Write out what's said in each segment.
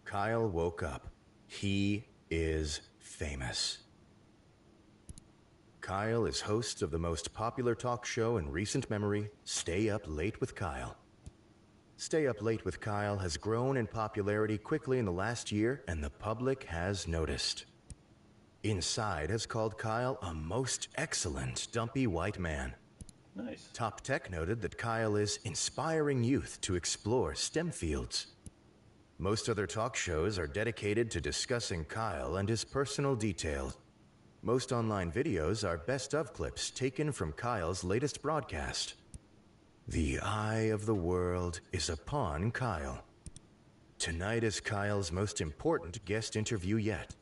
Kyle woke up. He is famous. Kyle is host of the most popular talk show in recent memory, Stay Up Late with Kyle. Stay Up Late with Kyle has grown in popularity quickly in the last year, and the public has noticed. Inside has called Kyle a most excellent dumpy white man. Nice. Top Tech noted that Kyle is inspiring youth to explore STEM fields. Most other talk shows are dedicated to discussing Kyle and his personal details. Most online videos are best-of clips taken from Kyle's latest broadcast. The eye of the world is upon Kyle. Tonight is Kyle's most important guest interview yet.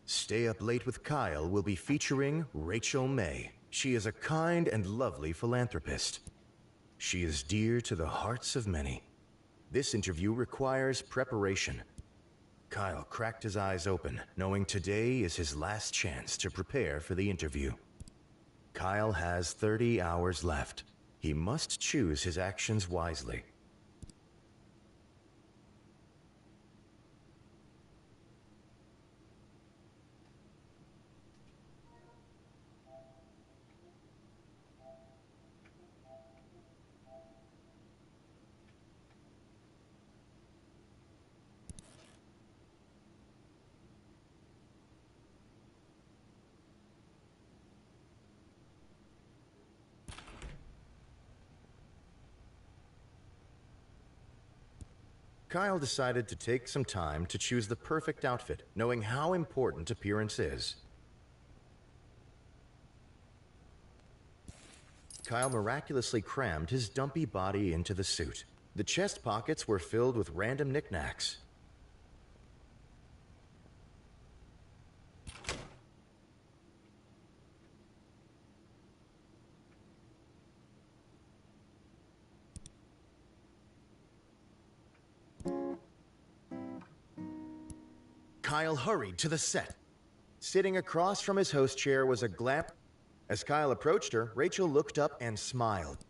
Stay Up Late with Kyle will be featuring Rachel May. She is a kind and lovely philanthropist. She is dear to the hearts of many. This interview requires preparation. Kyle cracked his eyes open, knowing today is his last chance to prepare for the interview. Kyle has 30 hours left. He must choose his actions wisely. Kyle decided to take some time to choose the perfect outfit, knowing how important appearance is. Kyle miraculously crammed his dumpy body into the suit. The chest pockets were filled with random knickknacks. Kyle hurried to the set. Sitting across from his host chair was a glamp. As Kyle approached her, Rachel looked up and smiled.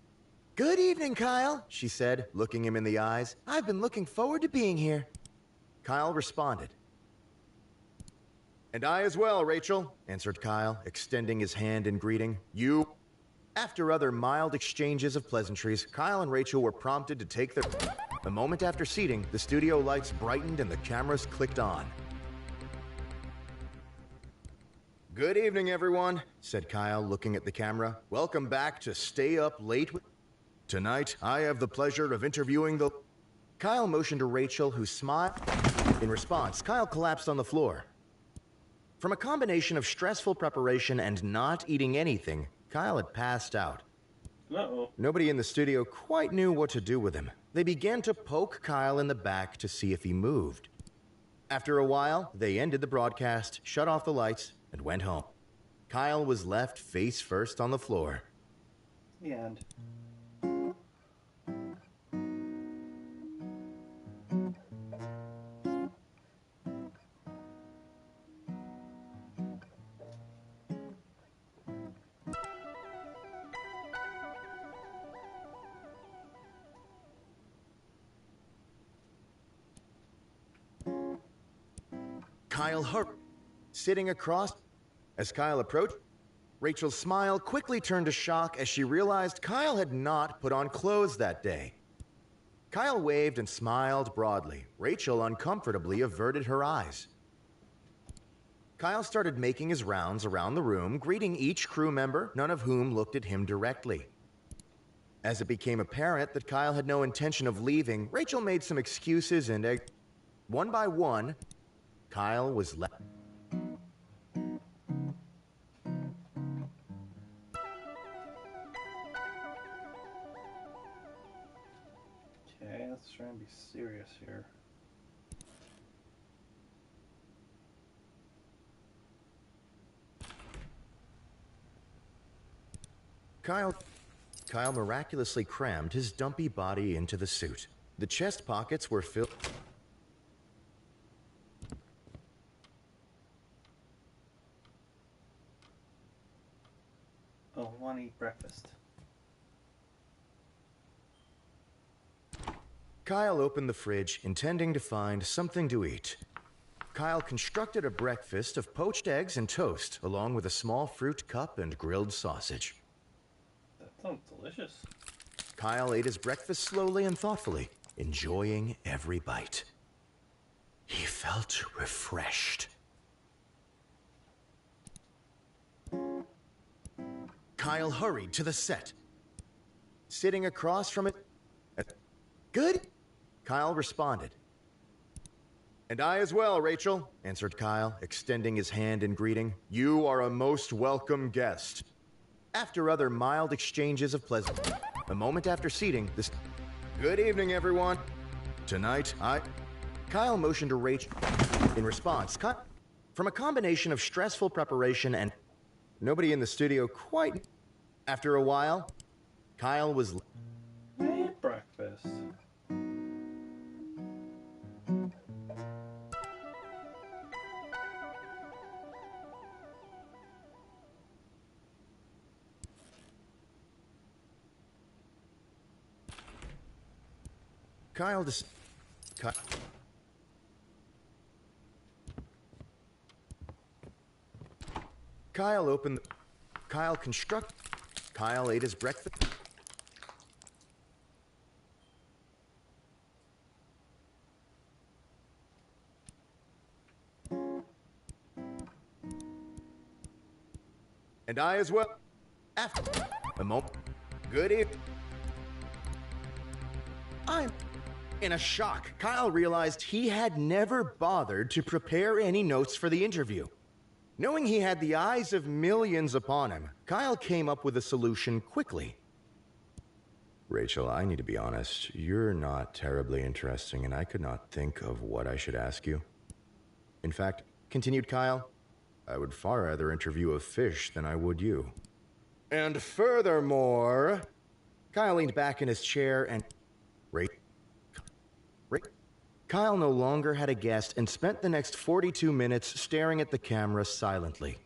"Good evening, Kyle," she said, looking him in the eyes. "I've been looking forward to being here." Kyle responded. "And I as well, Rachel," answered Kyle, extending his hand in greeting. "You." After other mild exchanges of pleasantries, Kyle and Rachel were prompted to take their... A moment after seating, the studio lights brightened and the cameras clicked on. "Good evening, everyone," said Kyle, looking at the camera. "Welcome back to Stay Up Late with... Tonight, I have the pleasure of interviewing the..." Kyle motioned to Rachel, who smiled. In response, Kyle collapsed on the floor. From a combination of stressful preparation and not eating anything, Kyle had passed out. Uh-oh. Nobody in the studio quite knew what to do with him. They began to poke Kyle in the back to see if he moved. After a while, they ended the broadcast, shut off the lights, and went home. Kyle was left face first on the floor. The end. Kyle hurried, sitting across. As Kyle approached, Rachel's smile quickly turned to shock as she realized Kyle had not put on clothes that day. Kyle waved and smiled broadly. Rachel uncomfortably averted her eyes. Kyle started making his rounds around the room, greeting each crew member, none of whom looked at him directly. As it became apparent that Kyle had no intention of leaving, Rachel made some excuses and, one by one, Kyle was left. Okay, let's try and be serious here. Kyle miraculously crammed his dumpy body into the suit. The chest pockets were filled. Oh, I want to eat breakfast. Kyle opened the fridge, intending to find something to eat. Kyle constructed a breakfast of poached eggs and toast, along with a small fruit cup and grilled sausage. That sounds delicious. Kyle ate his breakfast slowly and thoughtfully, enjoying every bite. He felt refreshed. Kyle hurried to the set. Sitting across from it. Good? Kyle responded. And I as well, Rachel, answered Kyle, extending his hand in greeting. You are a most welcome guest. After other mild exchanges of pleasant, a moment after seating, this. Good evening, everyone. Tonight, Kyle motioned to Rachel. In response, from a combination of stressful preparation and nobody in the studio quite. After a while, Kyle was. I ate breakfast. Kyle Kyle opened. Kyle ate his breakfast. And I as well. After a moment. Good evening. I'm in a shock. Kyle realized he had never bothered to prepare any notes for the interview. Knowing he had the eyes of millions upon him, Kyle came up with a solution quickly. Rachel, I need to be honest. You're not terribly interesting, and I could not think of what I should ask you. In fact, continued Kyle, I would far rather interview a fish than I would you. And furthermore, Kyle leaned back in his chair and... Kyle no longer had a guest and spent the next 42 minutes staring at the camera silently.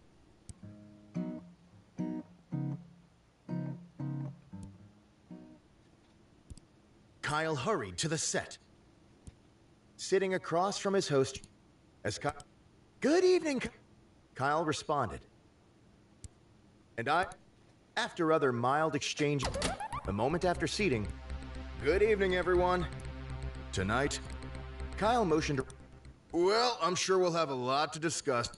Kyle hurried to the set. Sitting across from his host, as Good evening, Kyle responded. And after other mild exchange, a moment after seating, Good evening, everyone. Tonight, Kyle motioned to... Well, I'm sure we'll have a lot to discuss.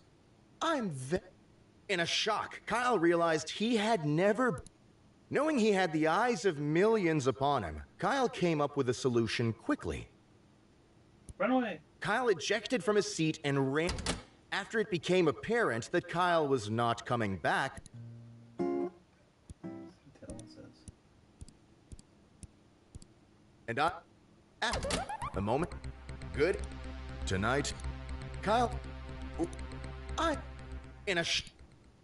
In a shock, Kyle realized he had never... Knowing he had the eyes of millions upon him, Kyle came up with a solution quickly. Run away. Kyle ejected from his seat and ran... After it became apparent that Kyle was not coming back... And after a moment... Good. Tonight, Kyle...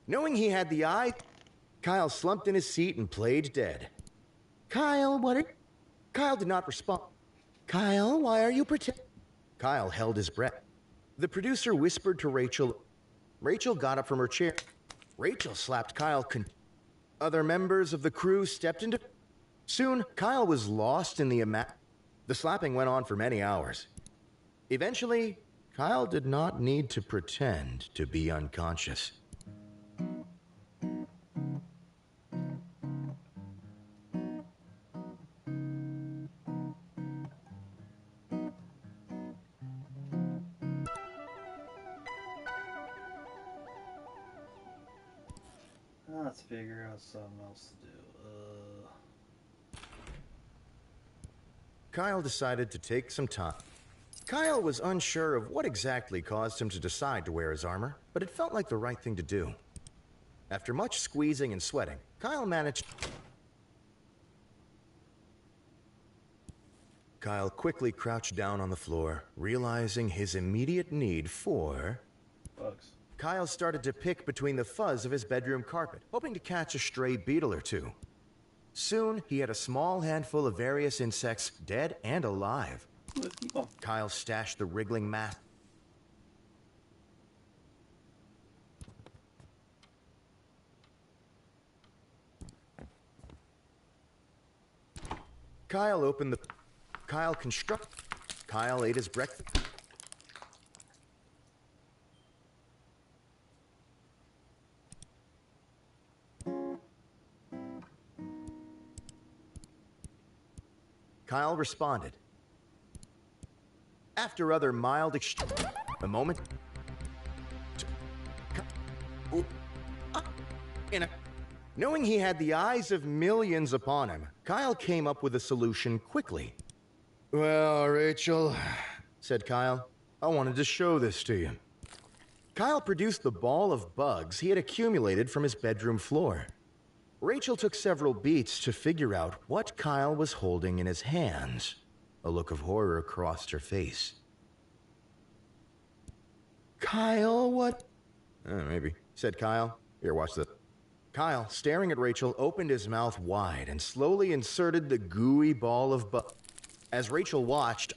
Knowing he had the eye... Kyle slumped in his seat and played dead. Kyle, Kyle did not respond. Kyle, why are you Kyle held his breath. The producer whispered to Rachel. Rachel got up from her chair. Rachel slapped Kyle. Other members of the crew stepped into... Soon, Kyle was lost in the The slapping went on for many hours. Eventually, Kyle did not need to pretend to be unconscious. Let's figure out something else to do. Kyle decided to take some time. Kyle was unsure of what exactly caused him to decide to wear his armor, but it felt like the right thing to do. After much squeezing and sweating, Kyle managed... Kyle quickly crouched down on the floor, realizing his immediate need for... Bugs. Kyle started to pick between the fuzz of his bedroom carpet, hoping to catch a stray beetle or two. Soon, he had a small handful of various insects, dead and alive. Kyle stashed the wriggling mass. Kyle opened the... Kyle ate his breakfast. Kyle responded. After other mild a moment. Knowing he had the eyes of millions upon him, Kyle came up with a solution quickly. Well, Rachel, said Kyle, I wanted to show this to you. Kyle produced the ball of bugs he had accumulated from his bedroom floor. Rachel took several beats to figure out what Kyle was holding in his hands. A look of horror crossed her face. Kyle, what? Maybe, said Kyle. Here, watch this. Kyle, staring at Rachel, opened his mouth wide and slowly inserted the gooey ball of As Rachel watched,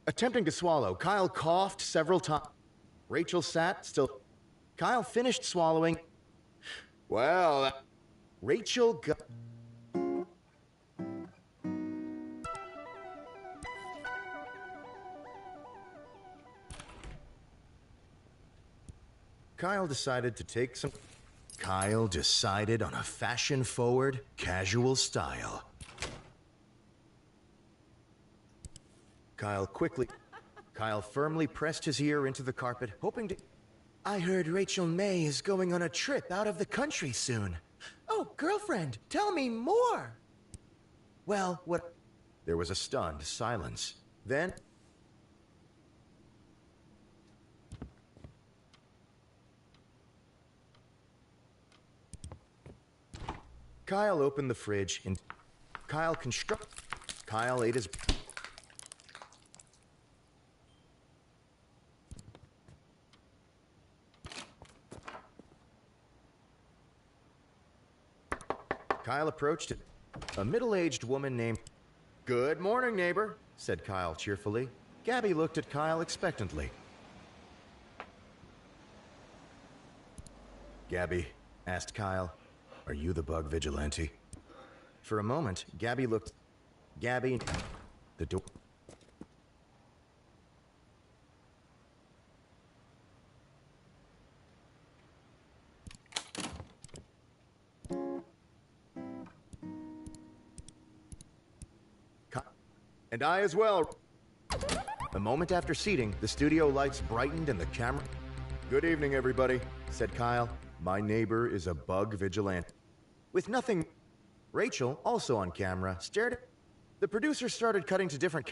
attempting to swallow, Kyle coughed several times. Rachel sat still. Kyle finished swallowing. Well, Rachel got... Kyle decided on a fashion-forward, casual style. Kyle firmly pressed his ear into the carpet, hoping to... I heard Rachel May is going on a trip out of the country soon. Oh, girlfriend, tell me more! Well, what... There was a stunned silence. Then... Kyle opened the fridge and... Kyle ate his... Kyle approached it. A middle-aged woman named... Good morning, neighbor, said Kyle cheerfully. Gabby looked at Kyle expectantly. Gabby, asked Kyle, are you the bug vigilante? For a moment, Gabby, the door... And I as well. A moment after seating, the studio lights brightened and the camera... Good evening, everybody, said Kyle. My neighbor is a bug vigilante. With nothing... Rachel, also on camera, stared at... The producer started cutting to different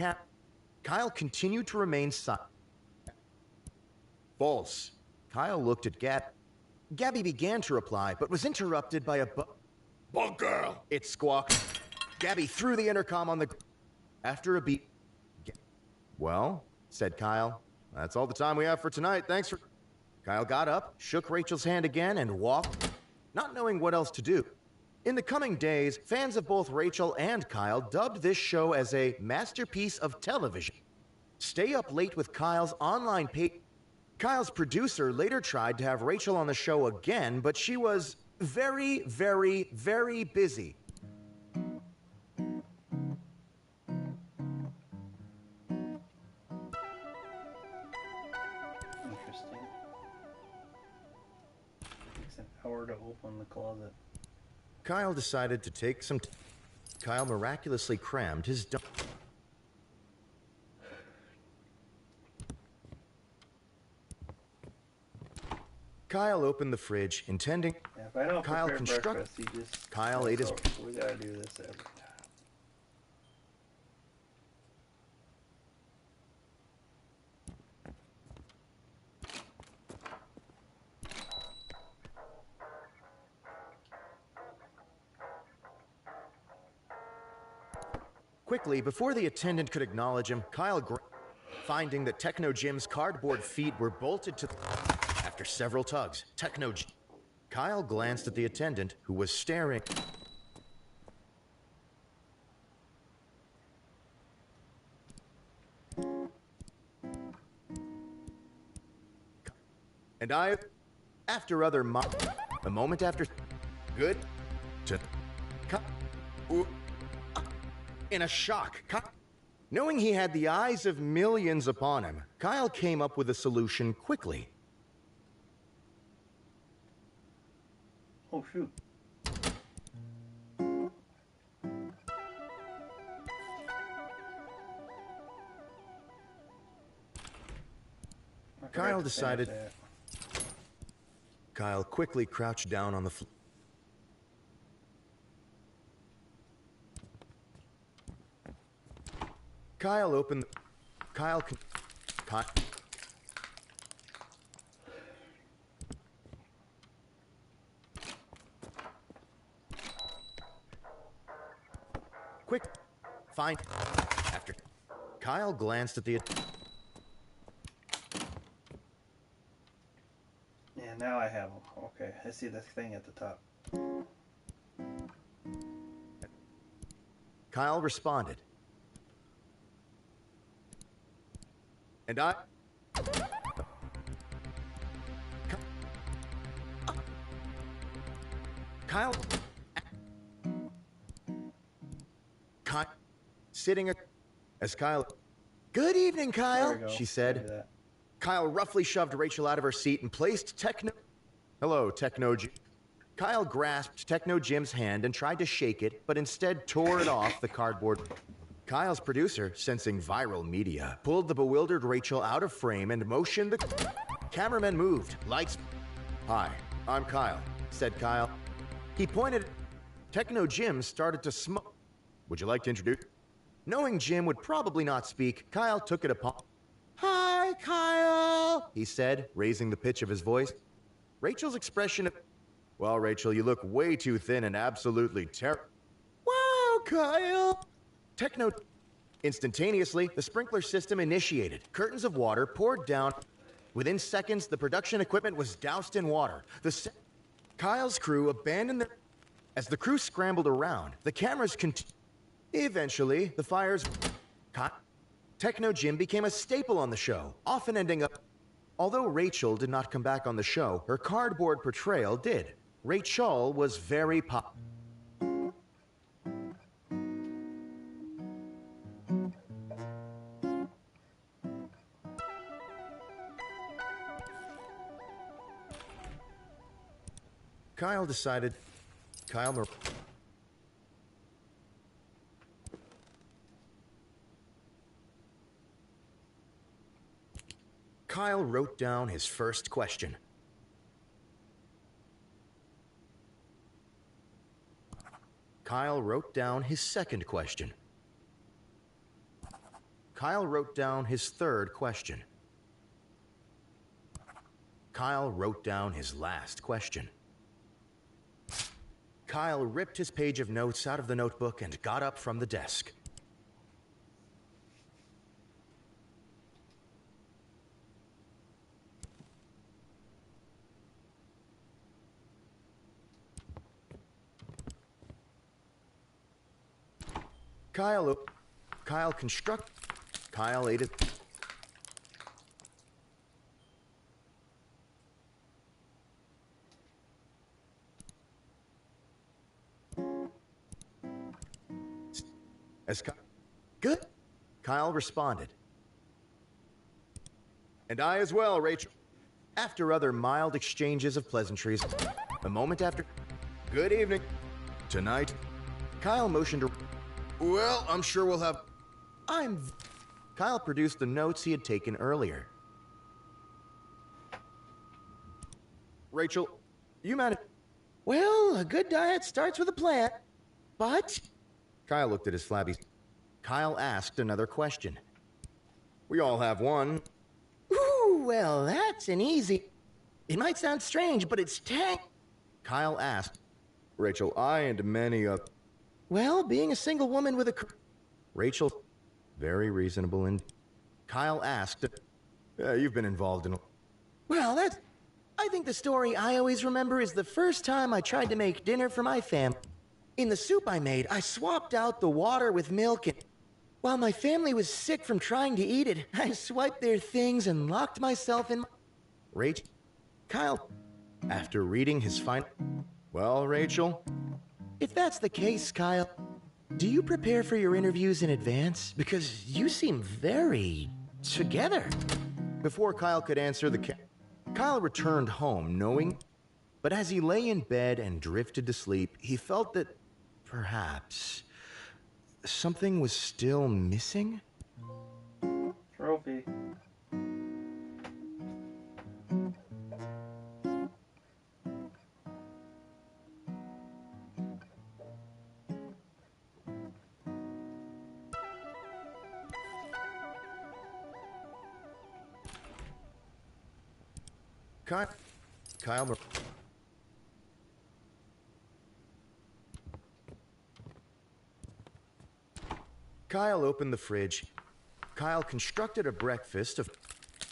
Kyle continued to remain silent. False. Kyle looked at Gabby began to reply, but was interrupted by a bug girl! It squawked. Gabby threw the intercom on the... After a beat... Well, said Kyle, that's all the time we have for tonight. Thanks for... Kyle got up, shook Rachel's hand again, and walked, not knowing what else to do. In the coming days, fans of both Rachel and Kyle dubbed this show as a masterpiece of television. Stay up late with Kyle's online page... Kyle's producer later tried to have Rachel on the show again, but she was very, very, very busy. To open the closet. Kyle decided to take some... Kyle miraculously crammed his... Kyle opened the fridge, intending... Yeah, if I don't Kyle prepare breakfast, you just... Kyle ate his... We gotta do this every time. Quickly, before the attendant could acknowledge him, finding that Techno Jim's cardboard feet were bolted to... After several tugs, Kyle glanced at the attendant, who was staring... And I... After other a moment after... Good... To... In a shock, Knowing he had the eyes of millions upon him, Kyle came up with a solution quickly. Oh, shoot. Kyle decided. Kyle quickly crouched down on the floor. Kyle opened. Kyle. Kyle. Quick. Fine. After. Kyle glanced at the. Yeah, now I have them. Okay, I see the thing at the top. Kyle responded. And I... Kyle... Kyle... Sitting as Kyle... Good evening, Kyle, she said. Kyle roughly shoved Rachel out of her seat and placed Techno... Hello, Techno... Kyle grasped Techno Jim's hand and tried to shake it, but instead tore it off the cardboard. Kyle's producer, sensing viral media, pulled the bewildered Rachel out of frame and motioned the... Cameramen moved. Lights... Hi, I'm Kyle, said Kyle. He pointed... Techno Jim started to smoke. Would you like to introduce... Knowing Jim would probably not speak, Kyle took it upon... Hi, Kyle, he said, raising the pitch of his voice. Rachel's expression... Well, Rachel, you look way too thin and absolutely terrible. Wow, Kyle! Techno... Instantaneously, the sprinkler system initiated. Curtains of water poured down. Within seconds, the production equipment was doused in water. Kyle's crew abandoned their... As the crew scrambled around, the cameras Eventually, the fires... Techno Jim became a staple on the show, often ending up... Although Rachel did not come back on the show, her cardboard portrayal did. Rachel was very Kyle decided... Kyle wrote down his first question. Kyle wrote down his second question. Kyle wrote down his third question. Kyle wrote down his last question. Kyle ripped his page of notes out of the notebook and got up from the desk. Kyle ate it. Good. Kyle responded. And I as well, Rachel. After other mild exchanges of pleasantries, a moment after, good evening. Tonight, Kyle motioned to... Well, I'm sure we'll have... Kyle produced the notes he had taken earlier. Rachel, you managed... Well, a good diet starts with a plan, but... Kyle looked at his flabby... Kyle asked another question. We all have one. Ooh, well, that's an easy... It might sound strange, but it's Kyle asked. Rachel, I and many of... Well, being a single woman with a... Rachel, very reasonable and... Kyle asked... you've been involved in... Well, that's... I think the story I always remember is the first time I tried to make dinner for my family. In the soup I made, I swapped out the water with milk and... While my family was sick from trying to eat it, I swiped their things and locked myself in my... Rachel... Kyle... After reading his final... Well, Rachel... If that's the case, Kyle... Do you prepare for your interviews in advance? Because you seem very together. Before Kyle could answer, Kyle returned home knowing, but as he lay in bed and drifted to sleep, he felt that perhaps something was still missing. Trophy. Kyle. Kyle opened the fridge. Kyle constructed a breakfast of.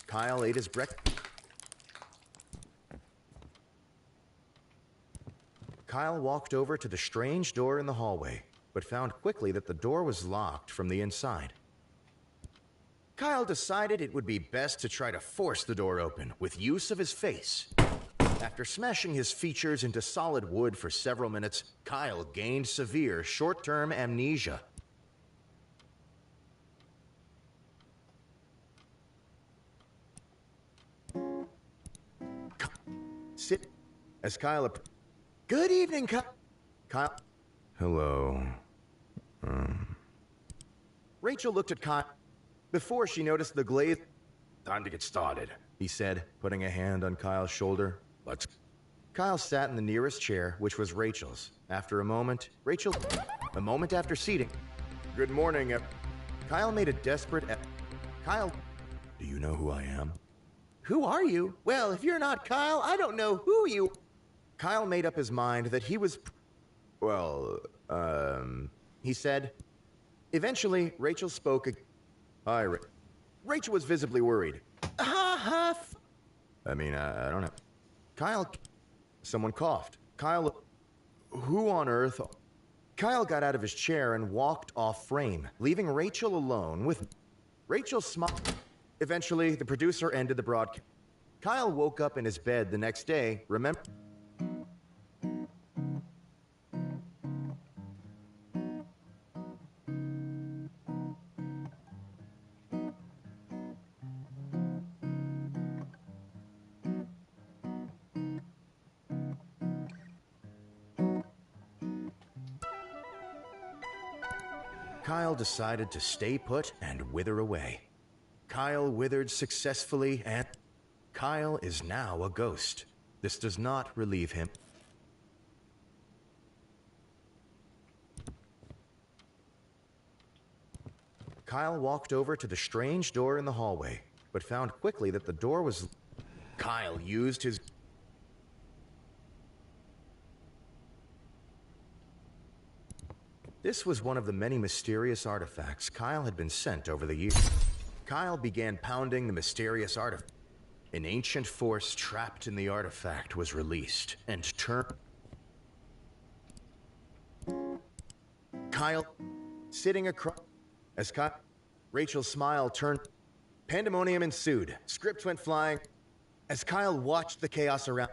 Kyle ate his breakfast. Kyle walked over to the strange door in the hallway, but found quickly that the door was locked from the inside. Kyle decided it would be best to try to force the door open with use of his face. After smashing his features into solid wood for several minutes, Kyle gained severe short-term amnesia. Sit as Kyle. Good evening, Kyle. Hello. Rachel looked at Kyle before she noticed the glaze. Time to get started, he said, putting a hand on Kyle's shoulder. Let's. Kyle sat in the nearest chair, which was Rachel's. After a moment after seating. Good morning. Kyle made a desperate. Kyle, do you know who I am? Who are you? Well, if you're not Kyle, I don't know who you. Kyle made up his mind that he was. Well, he said. Eventually, Rachel spoke. Hi, Rachel was visibly worried. I don't know. Kyle. Someone coughed. Kyle. Who on earth? Kyle got out of his chair and walked off frame, leaving Rachel alone with. Rachel smiled. Eventually, the producer ended the broadcast. Kyle woke up in his bed the next day, remember. Kyle decided to stay put and wither away. Kyle withered successfully, and Kyle is now a ghost. This does not relieve him. Kyle walked over to the strange door in the hallway, but found quickly that the door was. Kyle used his. This was one of the many mysterious artifacts Kyle had been sent over the years. Kyle began pounding the mysterious artifact. An ancient force trapped in the artifact was released and turned. Kyle, sitting across. As Rachel's smile turned. Pandemonium ensued. Scripts went flying. As Kyle watched the chaos around,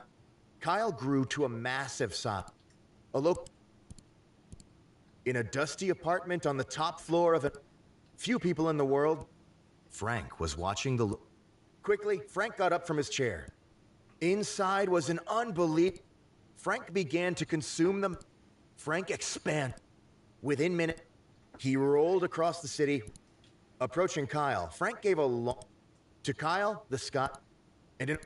Kyle grew to a massive size. In a dusty apartment on the top floor of a. Few people in the world. Frank was watching the. Quickly, Frank got up from his chair. Inside was an unbelievable. Frank began to consume them. Frank expanded. Within minutes, he rolled across the city, approaching Kyle. Frank gave a long. To Kyle, the sky. And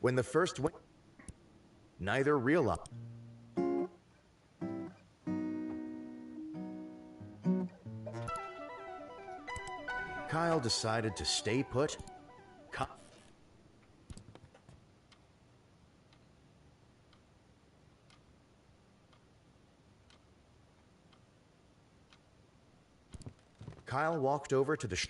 when the first went. Neither realized. Kyle decided to stay put. Kyle walked over to the.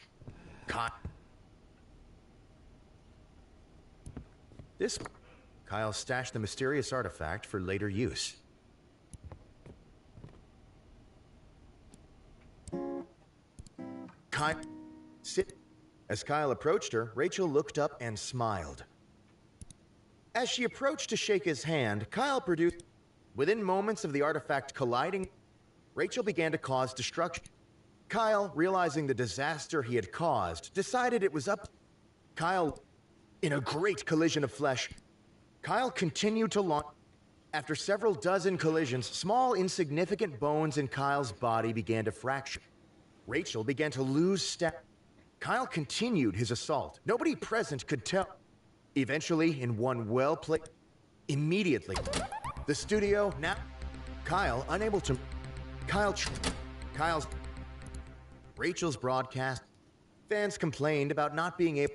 Kyle stashed the mysterious artifact for later use. As Kyle approached her, Rachel looked up and smiled. As she approached to shake his hand, Kyle produced. Within moments of the artifact colliding, Rachel began to cause destruction. Kyle, realizing the disaster he had caused, decided it was up. Kyle, in a great collision of flesh, Kyle continued to launch. After several dozen collisions, small, insignificant bones in Kyle's body began to fracture. Rachel began to lose step. Kyle continued his assault. Nobody present could tell. Eventually, in one well-played... Immediately, the studio now... Kyle, unable to... Kyle's... Rachel's broadcast. Fans complained about not being able...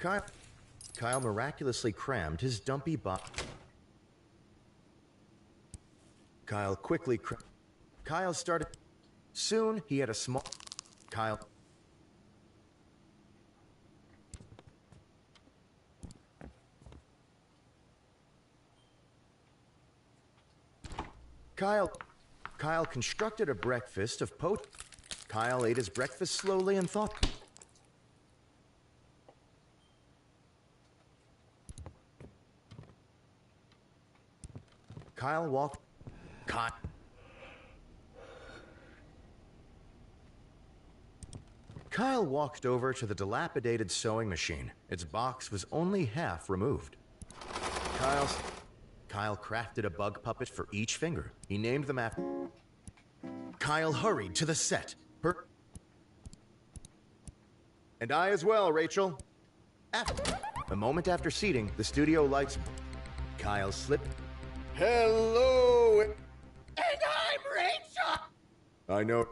Kyle... Kyle miraculously crammed his dumpy box. Kyle quickly Kyle started... Soon, he had a small... Kyle... Kyle constructed a breakfast of Kyle ate his breakfast slowly and thought... Kyle walked... Kyle walked over to the dilapidated sewing machine. Its box was only half removed. Kyle crafted a bug puppet for each finger. He named them after... Kyle hurried to the set. And I as well, Rachel. A moment after seating, the studio lights... Kyle slipped... Hello! And I'm Rachel! I know...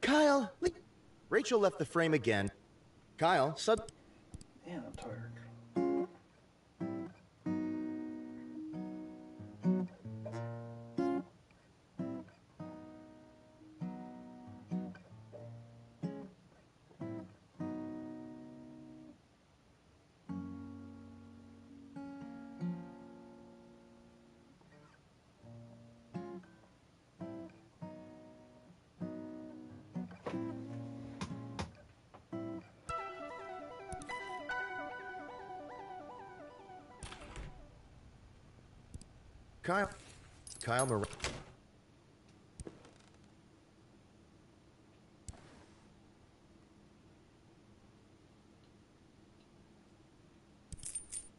Kyle... Rachel left the frame again. Kyle, Man, I'm tired. Kyle Moran...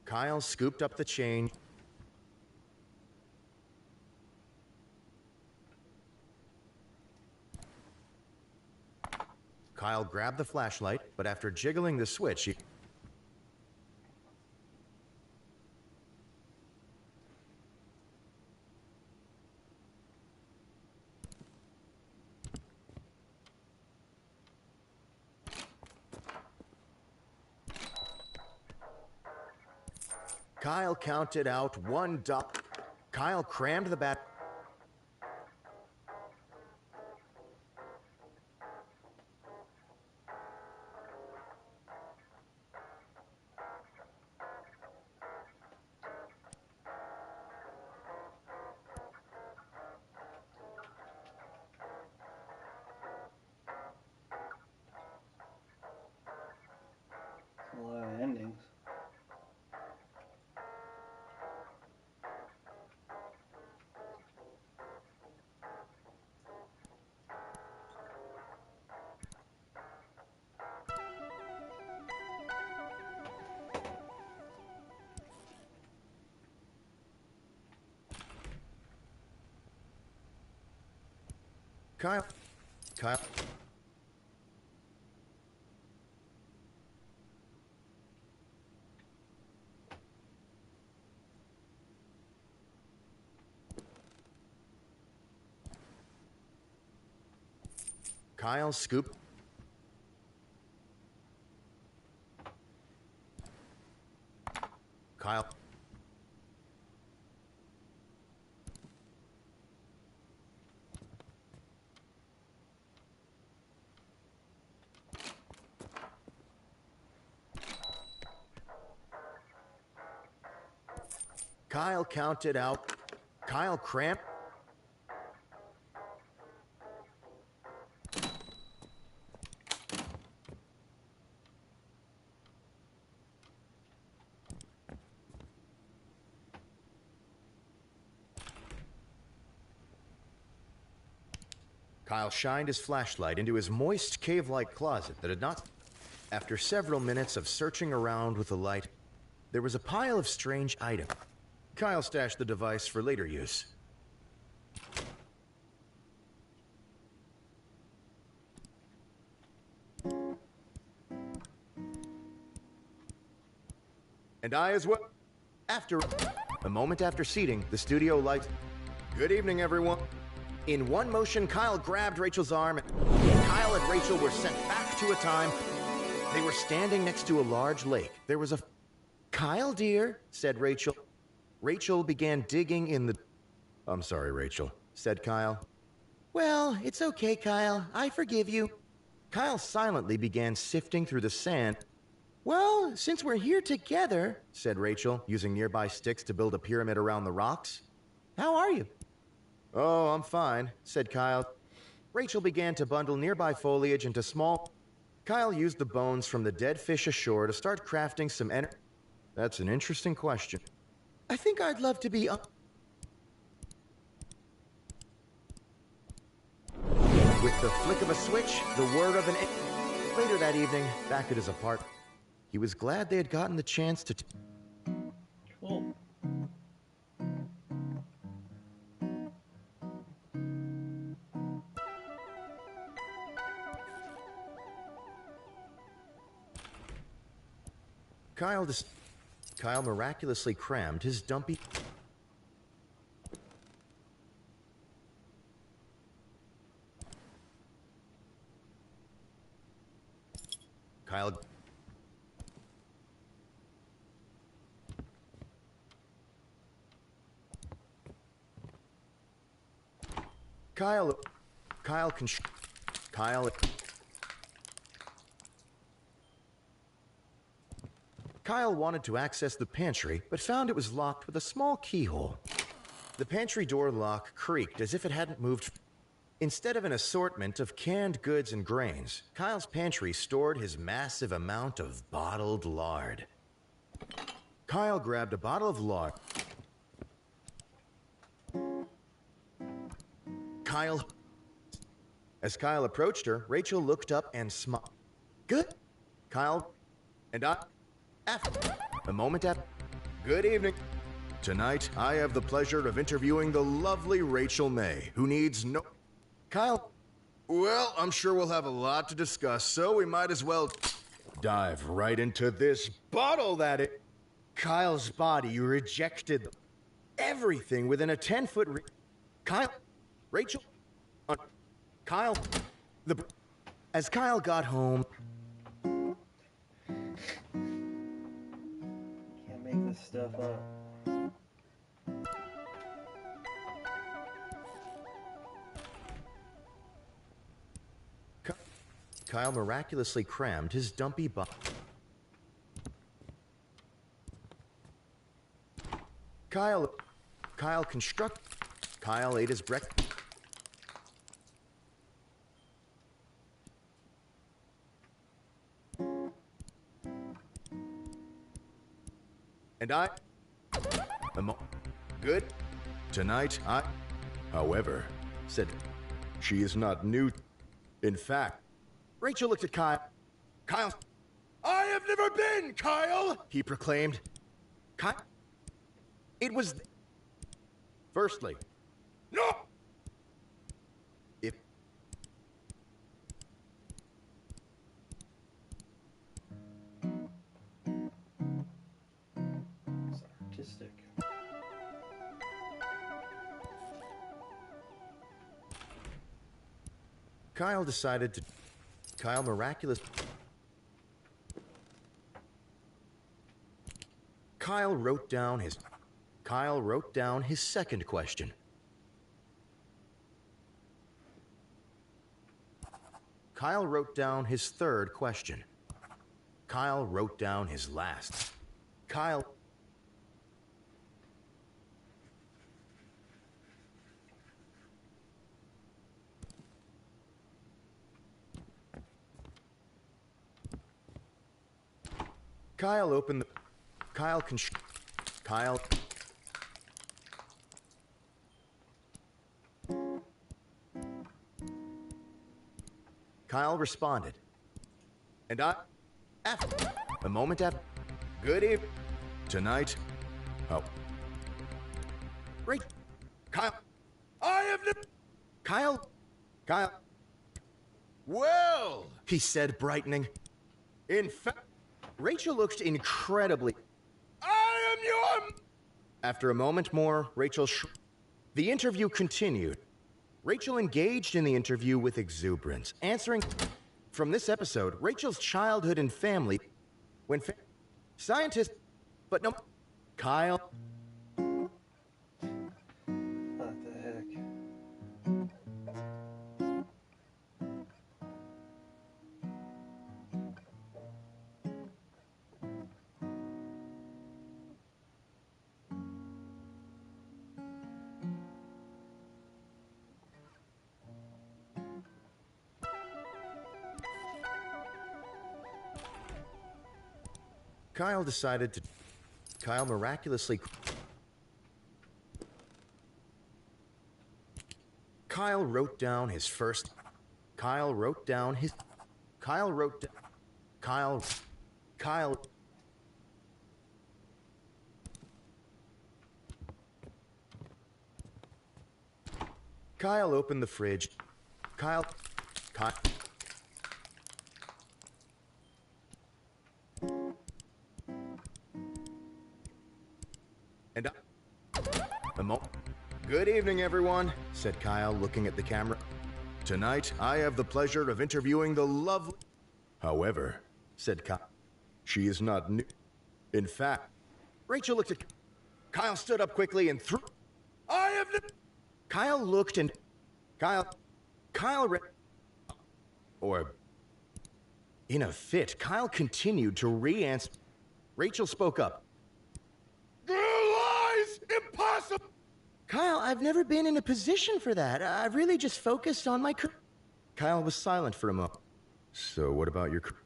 Kyle scooped up the chain. Kyle grabbed the flashlight, but after jiggling the switch, he... Kyle counted out $1. Kyle crammed the bat... A lot of endings. Kyle... Kyle scooped... Kyle... Kyle counted out. Kyle cramped. Kyle shined his flashlight into his moist, cave-like closet that had not... After several minutes of searching around with the light, there was a pile of strange items. Kyle stashed the device for later use. And I as well. A moment after seating, the studio lights... Good evening, everyone. In one motion, Kyle grabbed Rachel's arm, and Kyle and Rachel were sent back to a time... They were standing next to a large lake. There was a... Kyle, dear, said Rachel. Rachel began digging in the... I'm sorry, Rachel, said Kyle. Well, it's okay, Kyle. I forgive you. Kyle silently began sifting through the sand. Well, since we're here together, said Rachel, using nearby sticks to build a pyramid around the rocks. How are you? Oh, I'm fine, said Kyle. Rachel began to bundle nearby foliage into small... Kyle used the bones from the dead fish ashore to start crafting some energy. That's an interesting question. I think I'd love to be up. With the flick of a switch, the whir of an... Later that evening, back at his apartment, he was glad they had gotten the chance to... Cool. Kyle miraculously crammed his dumpy... Kyle... Kyle... Kyle wanted to access the pantry, but found it was locked with a small keyhole. The pantry door lock creaked as if it hadn't moved. Instead of an assortment of canned goods and grains, Kyle's pantry stored his massive amount of bottled lard. Kyle grabbed a bottle of lard. As Kyle approached her, Rachel looked up and smiled. Good. Kyle and I... A moment after... Good evening. Tonight, I have the pleasure of interviewing the lovely Rachel May, who needs no... Kyle... Well, I'm sure we'll have a lot to discuss, so we might as well... dive right into this bottle that it... Kyle's body rejected everything within a 10-foot... Kyle... Rachel... Kyle... As Kyle got home... Make this stuff up. Kyle miraculously crammed his dumpy butt. Kyle ate his breakfast. And I... Good. Tonight, However, said... She is not new. In fact... Rachel looked at Kyle. Kyle... I have never been, Kyle! He proclaimed. Kyle... It was... Firstly... No! If... Artistic. Kyle decided to... Kyle miraculous... Kyle wrote down his second question. Kyle wrote down his third question. Kyle wrote down his last. Kyle... Kyle opened the... Kyle can... Kyle... Kyle responded. And after... A moment after... Good evening. Tonight... Oh. Great. Kyle... I have... Kyle... Kyle... Well... He said, brightening. In fact... Rachel looked incredibly... I am your... After a moment more, Rachel The interview continued. Rachel engaged in the interview with exuberance, answering... From this episode, Rachel's childhood and family... When scientists... But no... Kyle... What the heck? Kyle decided to... Kyle miraculously... Kyle wrote down his first... Kyle wrote down his... Kyle wrote... Kyle... Kyle... Kyle opened the fridge. Kyle... Kyle... And Good evening, everyone, said Kyle, looking at the camera. Tonight, I have the pleasure of interviewing the lovely... However, said Kyle, she is not new. In fact, Rachel looked at... Kyle stood up quickly and threw... I have... Kyle looked and... Kyle read... Or... In a fit, Kyle continued to re-answer... Rachel spoke up. Impossible! Kyle, I've never been in a position for that. I've really just focused on my career. Kyle was silent for a moment. So what about your career?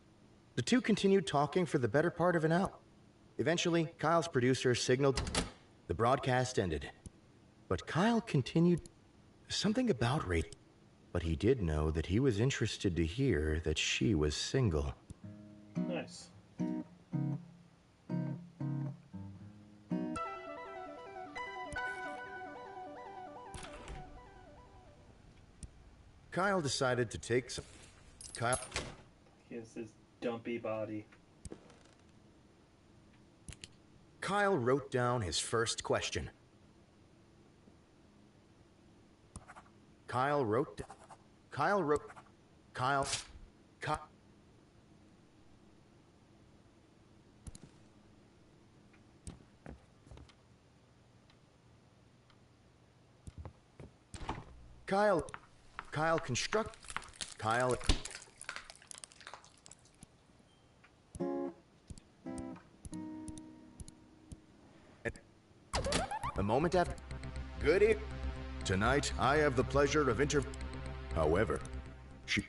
The two continued talking for the better part of an hour. Eventually, Kyle's producer signaled the broadcast ended. But Kyle continued something about Rachel. But he did know that he was interested to hear that she was single. Nice. Kyle decided to take some... Kyle... He has his dumpy body. Kyle wrote down his first question. Kyle wrote... Kyle wrote... Kyle... Kyle... Kyle... Kyle construct... Kyle... A moment after... Good evening. Tonight, I have the pleasure of However, she...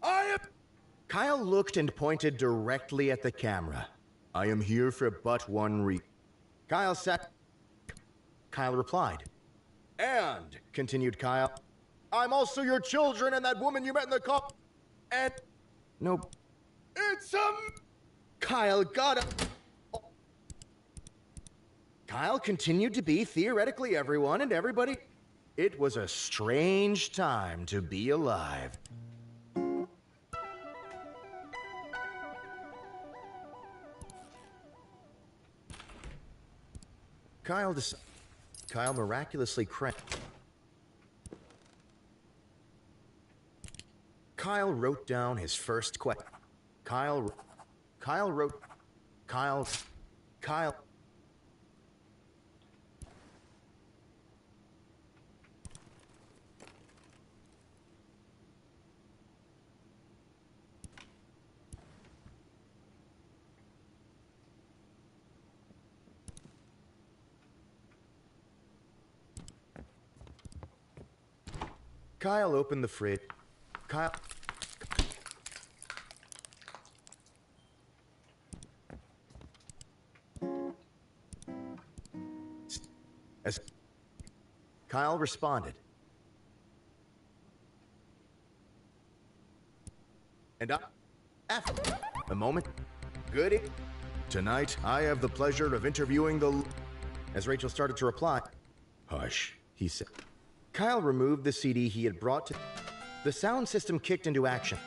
I am... Kyle looked and pointed directly at the camera. I am here for but one reason. Kyle sat... Kyle replied. And, continued Kyle, I'm also your children and that woman you met in the car. And... Nope. It's, Kyle got it. Kyle continued to be theoretically everyone and everybody. It was a strange time to be alive. Kyle miraculously cracked. Kyle wrote down his first question. Kyle wrote... Kyle... Kyle opened the fridge. Kyle... Kyle responded. And after a moment, good. Tonight, I have the pleasure of interviewing the... As Rachel started to reply, hush, he said. Kyle removed the CD he had brought to... The sound system kicked into action.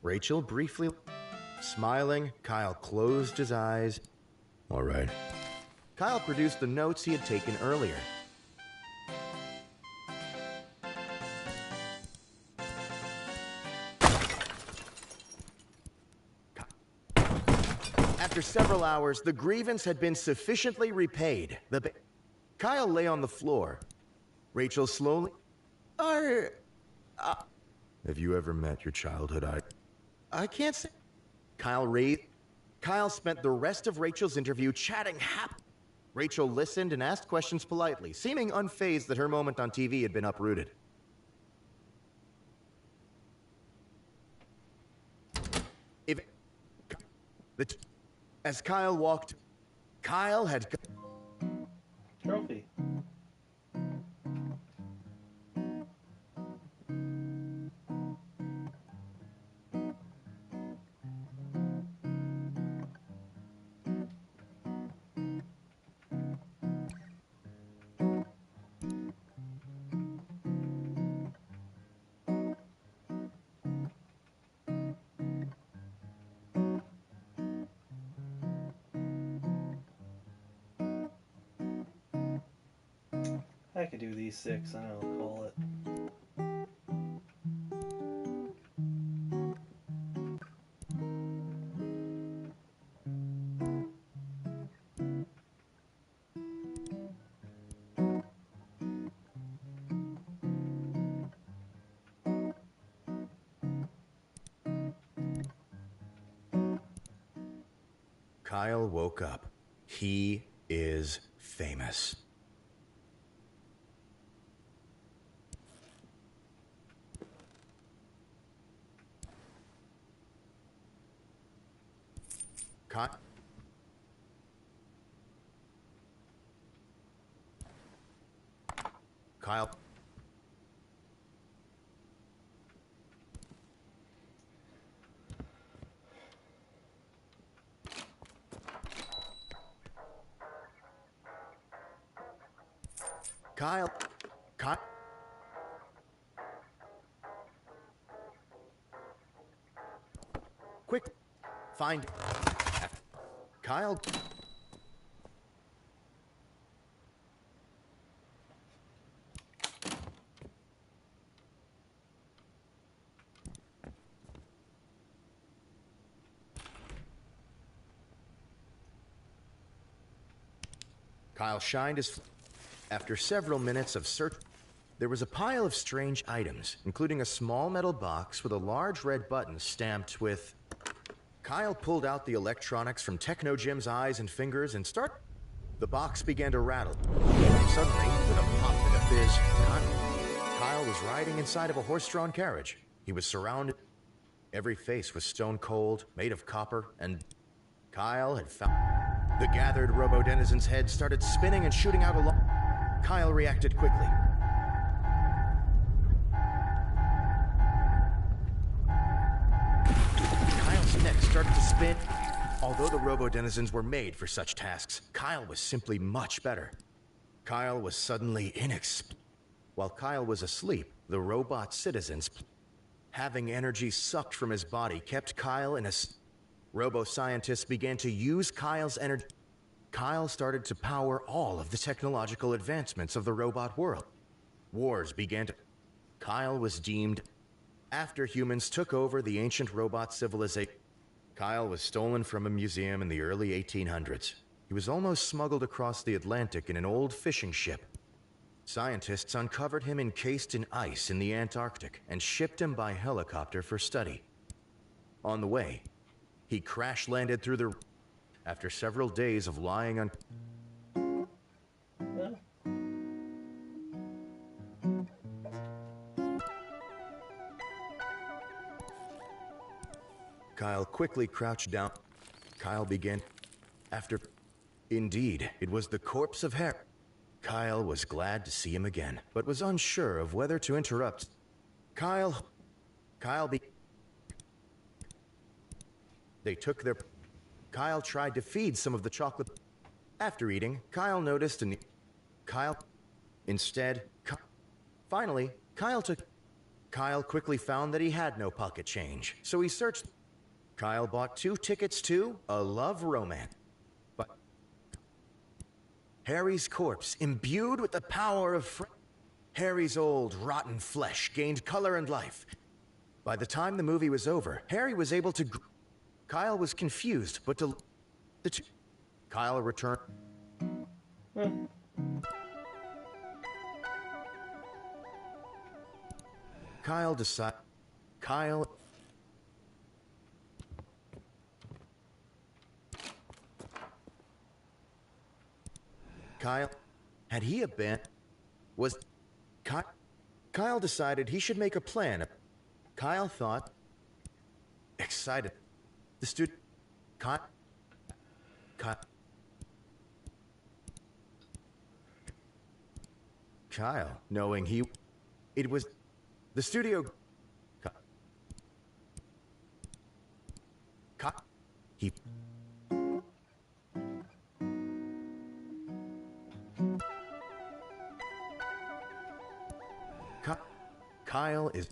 Rachel briefly... Smiling, Kyle closed his eyes. All right. Kyle produced the notes he had taken earlier. After several hours, the grievance had been sufficiently repaid. Kyle lay on the floor. Rachel slowly... Have you ever met your childhood I can't say... Kyle spent the rest of Rachel's interview chatting Rachel listened and asked questions politely, seeming unfazed that her moment on TV had been uprooted. As Kyle walked, Kyle had... Trophy. I could do these 6, and I'll call it. Kyle woke up. He is famous. Kyle. Kyle. Quick. Find. Kyle. Kyle shined his... After several minutes of search, there was a pile of strange items, including a small metal box with a large red button stamped with... Kyle pulled out the electronics from Techno Jim's eyes and fingers and The box began to rattle. Suddenly, with a pop and a fizz, Kyle was riding inside of a horse-drawn carriage. He was surrounded... Every face was stone cold, made of copper, and... Kyle had found... The gathered robo-denizens' heads started spinning and shooting out along... Kyle reacted quickly. Kyle's neck started to spin. Although the robo-denizens were made for such tasks, Kyle was simply much better. Kyle was suddenly While Kyle was asleep, the robot citizens, having energy sucked from his body, kept Kyle in a... Robo-scientists began to use Kyle's energy. Kyle started to power all of the technological advancements of the robot world. Wars began to... Kyle was deemed... After humans took over the ancient robot civilization, Kyle was stolen from a museum in the early 1800s. He was almost smuggled across the Atlantic in an old fishing ship. Scientists uncovered him encased in ice in the Antarctic and shipped him by helicopter for study. On the way, he crash-landed through the... After several days of lying on... Kyle quickly crouched down. Kyle began... Indeed, it was the corpse of Harry. Kyle was glad to see him again, but was unsure of whether to interrupt. Kyle. They took their. Kyle tried to feed some of the chocolate. After eating, Kyle noticed an. Kyle. Instead, finally, Kyle quickly found that he had no pocket change, so he searched. Kyle bought 2 tickets to A Love Romance. But Harry's corpse, imbued with the power of Harry's old, rotten flesh gained color and life. By the time the movie was over, Harry was able to. Kyle was confused, but Kyle returned. Kyle decided. Kyle. Had he been. Was. Kyle decided he should make a plan. Kyle thought. Excited. The student. Kyle, knowing it was the studio. He. Kyle is.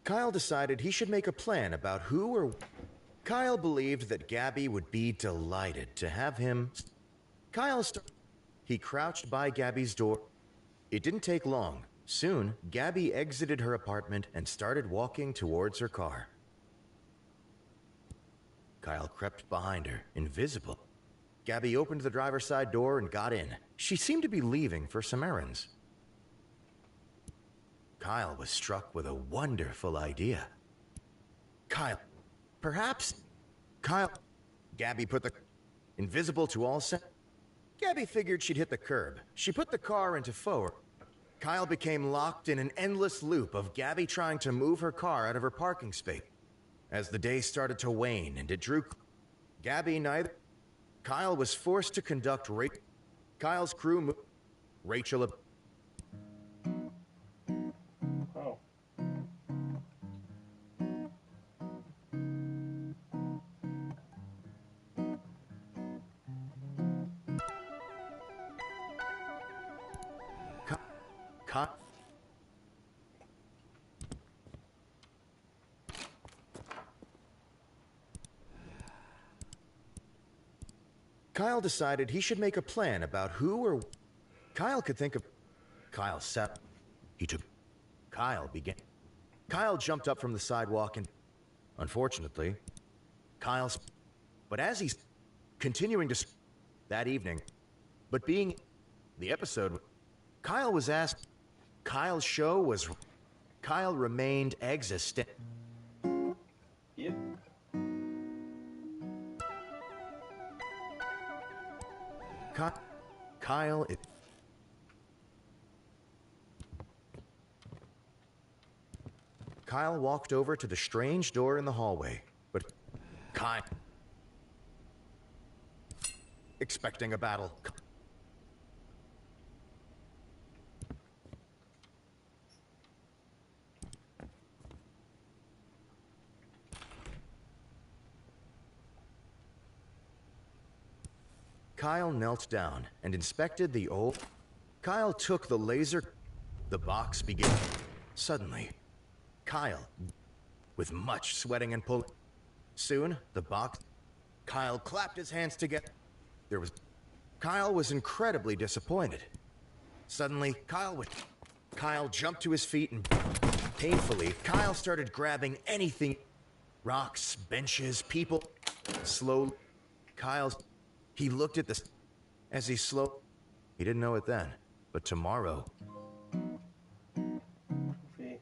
Kyle decided he should make a plan about who or. Kyle believed that Gabby would be delighted to have him. He crouched by Gabby's door. It didn't take long. Soon, Gabby exited her apartment and started walking towards her car. Kyle crept behind her, invisible. Gabby opened the driver's side door and got in. She seemed to be leaving for some errands. Kyle was struck with a wonderful idea. Gabby put the. Invisible to all sense. Gabby figured she'd hit the curb. She put the car into forward. Kyle became locked in an endless loop of Gabby trying to move her car out of her parking space. As the day started to wane and it drew. Kyle was forced to conduct Kyle's crew. Rachel. Oh. Kyle decided he should make a plan about who or. Kyle could think of. Kyle sat. He took. Kyle began. Kyle jumped up from the sidewalk and. Unfortunately, Kyle's. But as he's continuing to. That evening. But being. The episode. Kyle was asked. Kyle's show was. Kyle remained existent. Yep. Kyle. Kyle walked over to the strange door in the hallway, but Kyle. Expecting a battle. Kyle knelt down and inspected the old. Kyle took the laser. The box began. Suddenly, Kyle, with much sweating and pulling. Soon, the box. Kyle clapped his hands together. Kyle was incredibly disappointed. Suddenly, Kyle jumped to his feet and painfully, Kyle started grabbing anything. Rocks, benches, people. Slowly, he looked at this as he He didn't know it then, but tomorrow. Okay.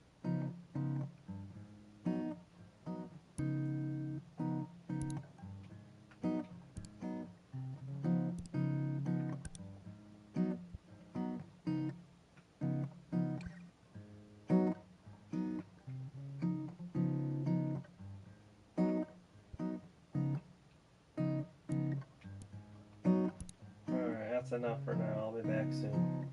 That's enough for now. I'll be back soon.